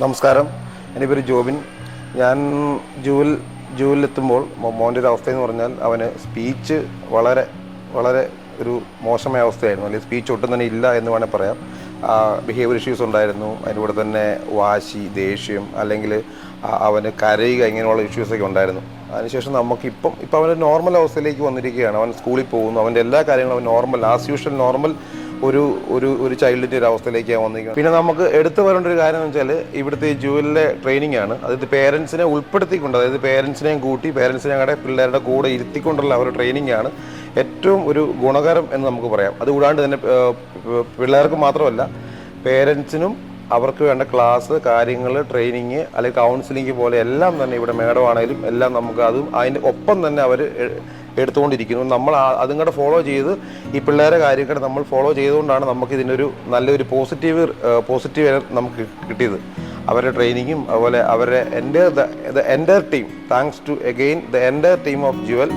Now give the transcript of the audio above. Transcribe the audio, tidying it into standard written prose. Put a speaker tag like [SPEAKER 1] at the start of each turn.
[SPEAKER 1] നമസ്കാരം, എൻ്റെ പേര് ജോബിൻ. ഞാൻ ജൂവിലെത്തുമ്പോൾ മോൻ്റെ ഒരു അവസ്ഥയെന്ന് പറഞ്ഞാൽ അവന് സ്പീച്ച് വളരെ വളരെ ഒരു മോശമായ അവസ്ഥയായിരുന്നു. അല്ലെങ്കിൽ സ്പീച്ച് ഒട്ടും തന്നെ ഇല്ല എന്ന് വേണേൽ പറയാം. ബിഹേവിയർ ഇഷ്യൂസ് ഉണ്ടായിരുന്നു. അതിൻ്റെ കൂടെ തന്നെ വാശി, ദേഷ്യം, അല്ലെങ്കിൽ അവന് കരയുക, ഇങ്ങനെയുള്ള ഇഷ്യൂസൊക്കെ ഉണ്ടായിരുന്നു. അതിനുശേഷം ഇപ്പം അവൻ്റെ നോർമൽ അവസ്ഥയിലേക്ക് വന്നിരിക്കുകയാണ്. അവൻ സ്കൂളിൽ പോകുന്നു, അവൻ്റെ എല്ലാ കാര്യങ്ങളും അവൻ നോർമൽ, ആസ് യൂഷ്വൽ നോർമൽ ഒരു ഒരു ഒരു ചൈൽഡിൻ്റെ ഒരു അവസ്ഥയിലേക്കാണ് വന്നിരിക്കുന്നത്. പിന്നെ നമുക്ക് എടുത്തു വരേണ്ട ഒരു കാര്യം എന്ന് വെച്ചാൽ ഇവിടുത്തെ ജൂവലിലെ ട്രെയിനിങ് ആണ്. അതായത് പേരൻസിനെ ഉൾപ്പെടുത്തിക്കൊണ്ട്, അതായത് പേരൻസിനെയും കൂട്ടി പേരൻസിനെ ഞങ്ങളുടെ പിള്ളേരുടെ കൂടെ ഇരുത്തിക്കൊണ്ടുള്ള ഒരു ട്രെയിനിങ് ആണ് ഏറ്റവും ഒരു ഗുണകരം എന്ന് നമുക്ക് പറയാം. അതുകൂടാണ്ട് തന്നെ പിള്ളേർക്ക് മാത്രമല്ല, പേരൻസിനും അവർക്ക് വേണ്ട ക്ലാസ്, കാര്യങ്ങൾ, ട്രെയിനിങ് അല്ലെങ്കിൽ കൗൺസിലിംഗ് പോലെ എല്ലാം തന്നെ ഇവിടെ മേഡം ആണെങ്കിലും എല്ലാം നമുക്ക് അതും അതിൻ്റെ ഒപ്പം തന്നെ അവർ എടുത്തുകൊണ്ടിരിക്കുന്നു. നമ്മൾ അതും കൂടെ ഫോളോ ചെയ്ത് ഈ പിള്ളേരെ കാര്യങ്ങൾ നമ്മൾ ഫോളോ ചെയ്തുകൊണ്ടാണ് നമുക്ക് ഇതിനൊരു നല്ലൊരു പോസിറ്റീവ് നമുക്ക് കിട്ടിയത്. അവരുടെ ട്രെയിനിങ്ങും അതുപോലെ അവരുടെ എൻ്റെ team, thanks to again the entire team of Jual.